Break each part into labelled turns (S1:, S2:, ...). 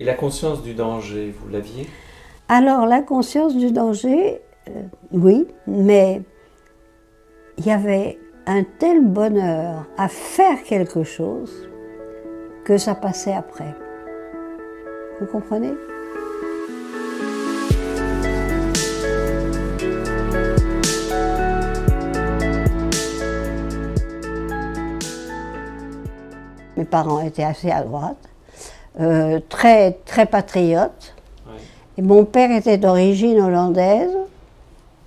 S1: Et la conscience du danger, vous l'aviez?
S2: Alors, la conscience du danger, oui, mais il y avait un tel bonheur à faire quelque chose que ça passait après. Vous comprenez? Mes parents étaient assez à droite, très, très patriotes.
S1: Ouais.
S2: Et mon père était d'origine hollandaise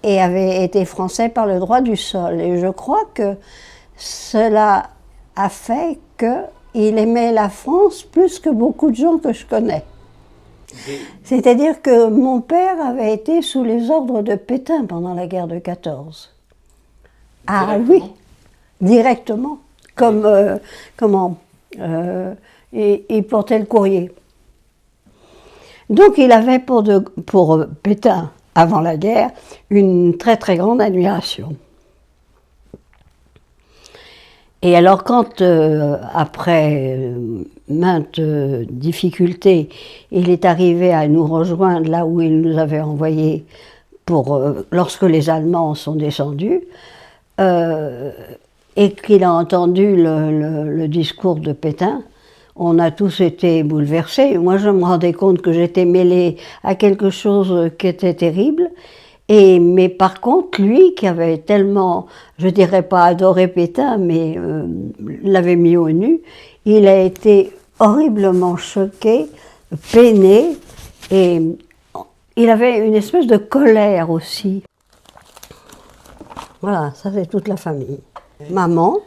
S2: et avait été français par le droit du sol. Et je crois que cela a fait qu'il aimait la France plus que beaucoup de gens que je connais. C'est-à-dire que mon père avait été sous les ordres de Pétain pendant la guerre de 14. Ah oui, directement. Comme, il portait le courrier. Donc il avait pour Pétain, avant la guerre, une très très grande admiration. Et alors quand, après maintes difficultés, il est arrivé à nous rejoindre là où il nous avait envoyés lorsque les Allemands sont descendus, et qu'il a entendu le discours de Pétain, on a tous été bouleversés. Moi, je me rendais compte que j'étais mêlée à quelque chose qui était terrible. Mais par contre, lui, qui avait tellement, je dirais pas adoré Pétain, mais l'avait mis au nu, il a été horriblement choqué, peiné, et il avait une espèce de colère aussi. Voilà, ça c'est toute la famille. Maman,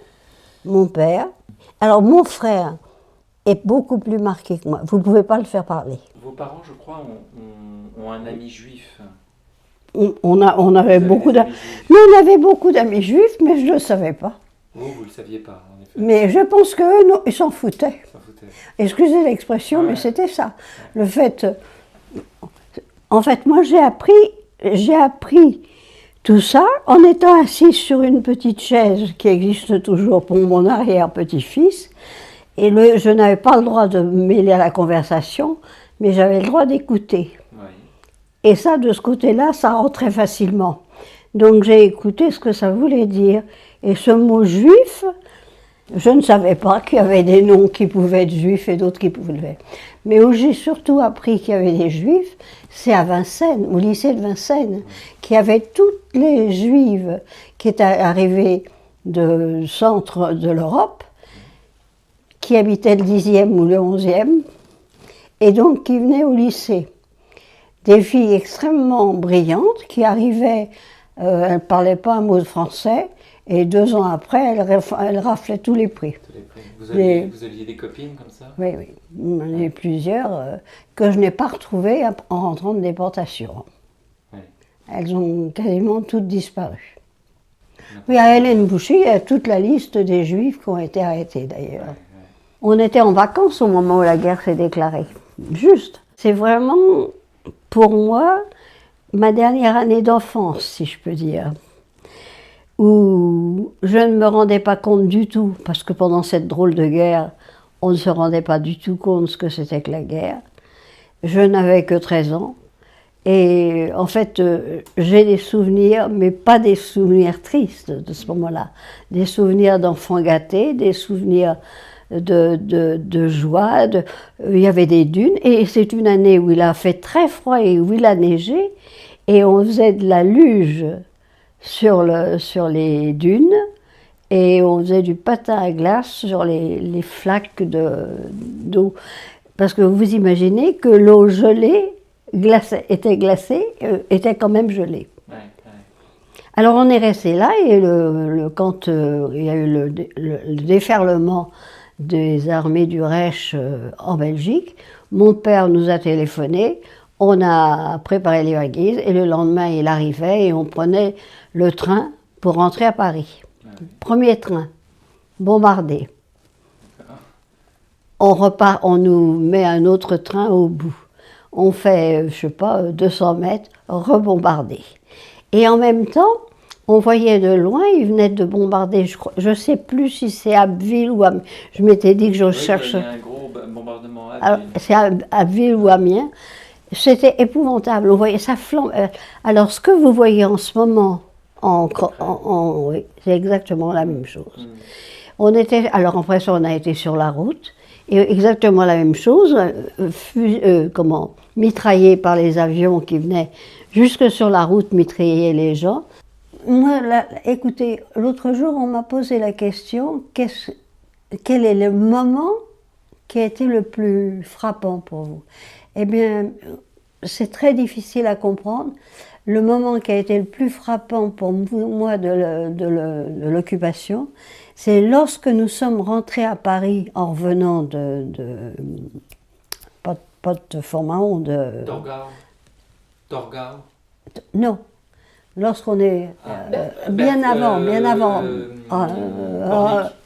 S2: mon père. Alors mon frère est beaucoup plus marqué que moi. Vous ne pouvez pas le faire parler.
S1: Vos parents, je crois, ont un ami juif.
S2: On avait beaucoup d'amis juifs. Mais on avait beaucoup d'amis juifs, mais je ne le savais pas.
S1: Vous ne le saviez pas, en effet.
S2: Mais je pense qu'eux, ils s'en foutaient. Excusez l'expression,
S1: Ouais.
S2: Mais c'était ça. Le fait... En fait, moi, j'ai appris tout ça en étant assise sur une petite chaise qui existe toujours pour mon arrière-petit-fils. Et je n'avais pas le droit de me mêler à la conversation, mais j'avais le droit d'écouter.
S1: Oui.
S2: Et ça, de ce côté-là, ça rentrait facilement. Donc j'ai écouté ce que ça voulait dire. Et ce mot juif, je ne savais pas qu'il y avait des noms qui pouvaient être juifs et d'autres qui pouvaient. Mais où j'ai surtout appris qu'il y avait des juifs, c'est à Vincennes, au lycée de Vincennes, qu'il y avait toutes les juives qui étaient arrivées du centre de l'Europe, qui habitaient le 10e ou le 11e, et donc qui venaient au lycée. Des filles extrêmement brillantes qui arrivaient, elles ne parlaient pas un mot de français, et 2 ans après, elles raflaient tous les prix.
S1: Vous aviez des copines comme ça?
S2: Oui, oui. Il y en avait plusieurs que je n'ai pas retrouvées en rentrant de déportation.
S1: Oui.
S2: Elles ont quasiment toutes disparu. Oui, à Hélène Boucher, il y a toute la liste des Juifs qui ont été arrêtés d'ailleurs.
S1: Ouais.
S2: On était en vacances au moment où la guerre s'est déclarée. Juste. C'est vraiment, pour moi, ma dernière année d'enfance, si je peux dire, où je ne me rendais pas compte du tout, parce que pendant cette drôle de guerre, on ne se rendait pas du tout compte de ce que c'était que la guerre. Je n'avais que 13 ans. Et en fait, j'ai des souvenirs, mais pas des souvenirs tristes de ce moment-là. Des souvenirs d'enfants gâtés, des souvenirs de joie. Il y avait des dunes, et c'est une année où il a fait très froid et où il a neigé, et on faisait de la luge sur les dunes, et on faisait du patin à glace sur les flaques d'eau. Parce que vous imaginez que l'eau gelée, était glacée, était quand même gelée.
S1: Ouais.
S2: Alors on est resté là, et quand il y a eu le déferlement des armées du Reich en Belgique, mon père nous a téléphoné, on a préparé les valises, et le lendemain il arrivait et on prenait le train pour rentrer à Paris.
S1: Ouais.
S2: Premier train, bombardé. On repart, on nous met un autre train au bout. On fait, je sais pas, 200 mètres, rebombardé. Et en même temps, on voyait de loin, ils venaient de bombarder, je ne sais plus si c'est Abbeville ou je m'étais dit que je cherche.
S1: Il y a un gros bombardement à
S2: Alors,
S1: Ville.
S2: c'est à Ville ou Amiens. C'était épouvantable. On voyait ça flambe. Alors, ce que vous voyez en ce moment, oui, c'est exactement la même chose. On était, alors après ça, on a été sur la route, et exactement la même chose, mitraillé par les avions qui venaient jusque sur la route mitrailler les gens. Moi, là, écoutez, l'autre jour, on m'a posé la question, quel est le moment qui a été le plus frappant pour vous? Eh bien, c'est très difficile à comprendre. Le moment qui a été le plus frappant pour moi de l'occupation, c'est lorsque nous sommes rentrés à Paris en revenant pas de Fort-Mahon,
S1: Torgau.
S2: Non, lorsqu'on est bien avant,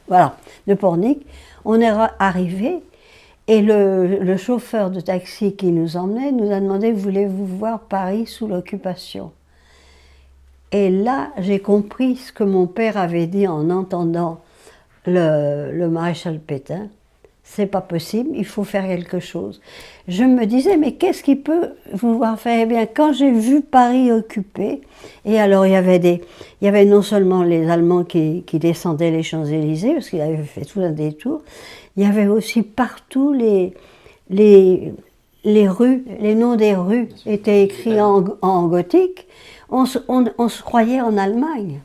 S2: voilà, de Pornic, on est arrivé et le chauffeur de taxi qui nous emmenait nous a demandé « Voulez-vous voir Paris sous l'occupation ?» Et là, j'ai compris ce que mon père avait dit en entendant le maréchal Pétain. C'est pas possible, il faut faire quelque chose. Je me disais, mais qu'est-ce qui peut vouloir faire? Eh bien, quand j'ai vu Paris occupé, et alors il y avait non seulement les Allemands qui descendaient les Champs-Élysées, parce qu'ils avaient fait tout un détour, il y avait aussi partout les rues, les noms des rues étaient écrits en gothique. On se croyait en Allemagne.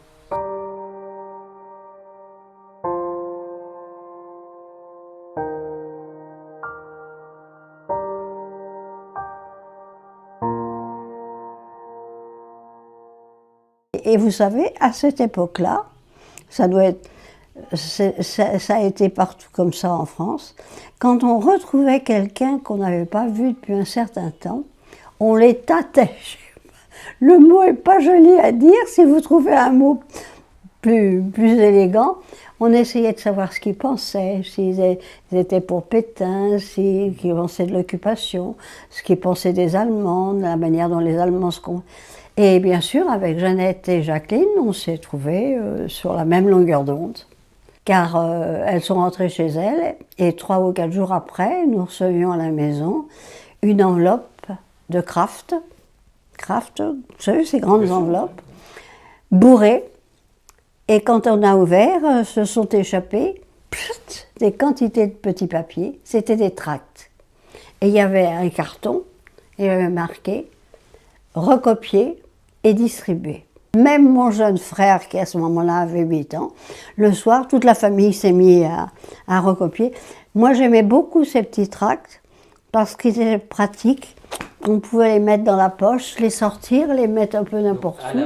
S2: Et vous savez, à cette époque-là, ça a été partout comme ça en France, quand on retrouvait quelqu'un qu'on n'avait pas vu depuis un certain temps, on les tâtait. Le mot n'est pas joli à dire, si vous trouvez un mot plus élégant, on essayait de savoir ce qu'ils pensaient, s'ils étaient pour Pétain, qu'ils pensaient de l'occupation, ce qu'ils pensaient des Allemands, de la manière dont les Allemands se... Et bien sûr, avec Jeannette et Jacqueline, on s'est trouvés sur la même longueur d'onde, car elles sont rentrées chez elles, et 3 ou 4 jours après, nous recevions à la maison une enveloppe de Kraft, vous savez, ces grandes enveloppes, bourrées, et quand on a ouvert, se sont échappés des quantités de petits papiers, c'était des tracts. Et il y avait un carton, et il y avait marqué « recopier » et distribuer. Même mon jeune frère, qui à ce moment-là avait 8 ans, le soir, toute la famille s'est mise à recopier. Moi, j'aimais beaucoup ces petits tracts parce qu'ils étaient pratiques. On pouvait les mettre dans la poche, les sortir, les mettre un peu n'importe où.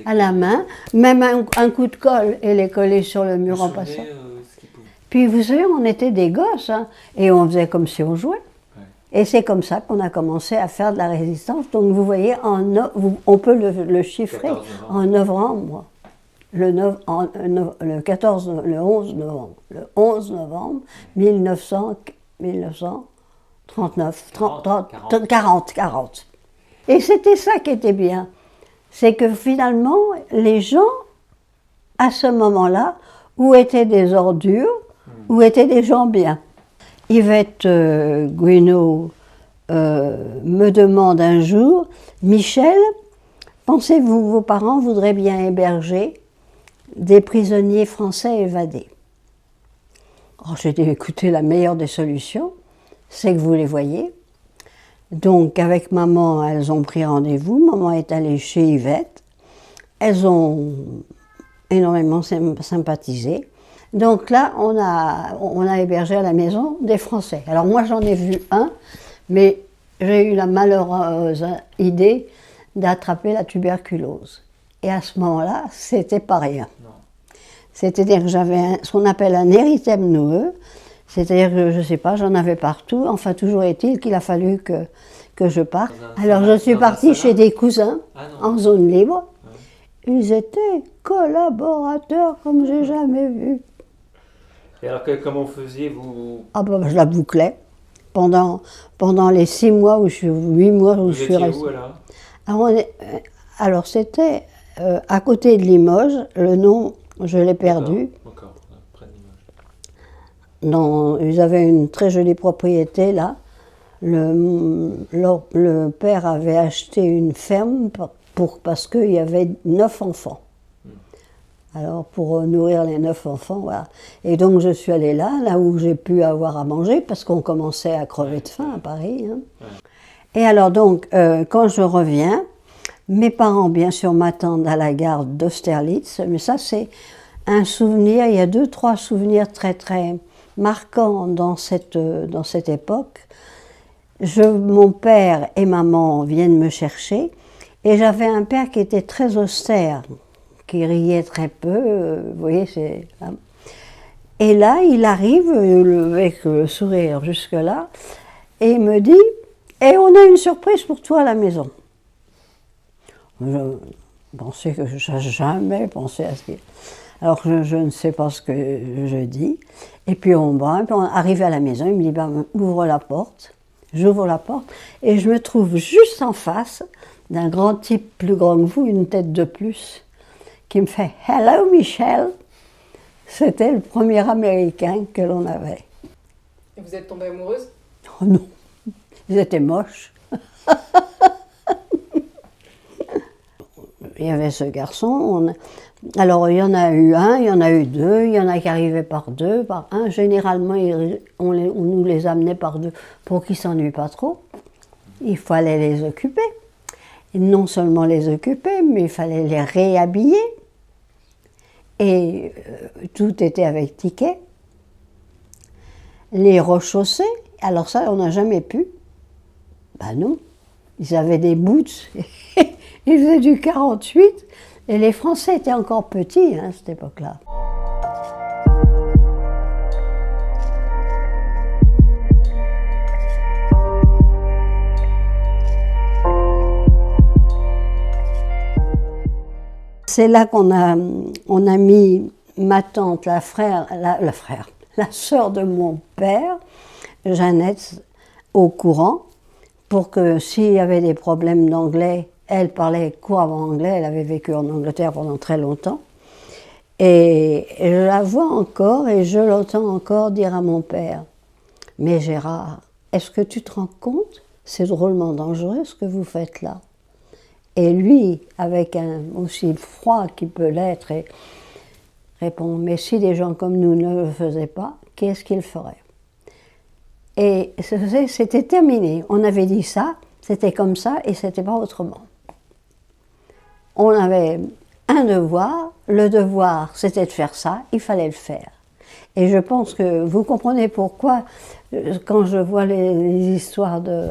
S2: À la main. Même un coup de colle et les coller sur le mur en passant. Puis vous savez, on était des gosses, hein, et on faisait comme si on jouait. Et c'est comme ça qu'on a commencé à faire de la résistance. Donc vous voyez, on peut le chiffrer en novembre, le 11 novembre 1940. Et c'était ça qui était bien. C'est que finalement, les gens, à ce moment-là, où étaient des ordures, où étaient des gens bien. Yvette Guénaud me demande un jour, Michel, pensez-vous vos parents voudraient bien héberger des prisonniers français évadés? Alors j'ai dit, écoutez, la meilleure des solutions, c'est que vous les voyez. Donc avec maman, elles ont pris rendez-vous, maman est allée chez Yvette, elles ont énormément sympathisé. Donc là, on a hébergé à la maison des Français. Alors moi, j'en ai vu un, mais j'ai eu la malheureuse idée d'attraper la tuberculose. Et à ce moment-là, c'était pas rien. C'est-à-dire que j'avais ce qu'on appelle un érythème noueux, c'est-à-dire que, je ne sais pas, j'en avais partout. Enfin, toujours est-il qu'il a fallu que je parte. Alors je suis partie chez des cousins, en zone libre. Ils étaient collaborateurs comme j'ai jamais vu.
S1: Et alors, comment faisiez-vous?
S2: Ah ben, je la bouclais. Pendant les 6 mois ou 8 mois où je suis restée.
S1: Vous étiez où, alors?
S2: Alors c'était à côté de Limoges. Le nom, je l'ai perdu.
S1: Encore, près de
S2: ils avaient une très jolie propriété là. Le père avait acheté une ferme parce qu'il y avait 9 enfants. Alors pour nourrir les 9 enfants, voilà. Et donc je suis allée là où j'ai pu avoir à manger, parce qu'on commençait à crever de faim à Paris. Hein. Et alors donc, quand je reviens, mes parents bien sûr m'attendent à la gare d'Austerlitz, mais ça c'est un souvenir, il y a 2-3 souvenirs très très marquants dans cette époque. Mon père et maman viennent me chercher, et j'avais un père qui était très austère, qui riait très peu, vous voyez, c'est... Hein. Et là, il arrive avec le sourire jusque-là, et il me dit « Et on a une surprise pour toi à la maison ». Je pensais que je n'ai jamais pensé à ce qu'il... Alors je ne sais pas ce que je dis, et puis on arrive à la maison, il me dit bah, « Ouvre la porte ». J'ouvre la porte, et je me trouve juste en face d'un grand type plus grand que vous, une tête de plus, qui me fait « Hello Michel ». C'était le premier Américain que l'on avait.
S3: Et vous êtes tombée amoureuse?
S2: Oh non, ils étaient moches. Il y avait ce garçon, alors il y en a eu un, il y en a eu deux, il y en a qui arrivaient par deux, par un. Généralement, on nous les amenait par deux pour qu'ils ne s'ennuient pas trop. Il fallait les occuper. Et non seulement les occuper, mais il fallait les réhabiller. Et tout était avec ticket. Les rechausser, alors ça, on n'a jamais pu. Ben non, ils avaient des boots, ils faisaient du 48, et les Français étaient encore petits à cette époque-là. C'est là qu'on a mis ma tante, la sœur de mon père, Jeannette, au courant, pour que s'il y avait des problèmes d'anglais, elle parlait couramment anglais, elle avait vécu en Angleterre pendant très longtemps. Et je la vois encore et je l'entends encore dire à mon père « Mais Gérard, est-ce que tu te rends compte? C'est drôlement dangereux ce que vous faites là. » Et lui, avec un aussi froid qu'il peut l'être, répond « Mais si des gens comme nous ne le faisaient pas, qu'est-ce qu'ils feraient ?» Et c'était terminé. On avait dit ça, c'était comme ça et c'était pas autrement. On avait un devoir, le devoir c'était de faire ça, il fallait le faire. Et je pense que vous comprenez pourquoi, quand je vois les histoires de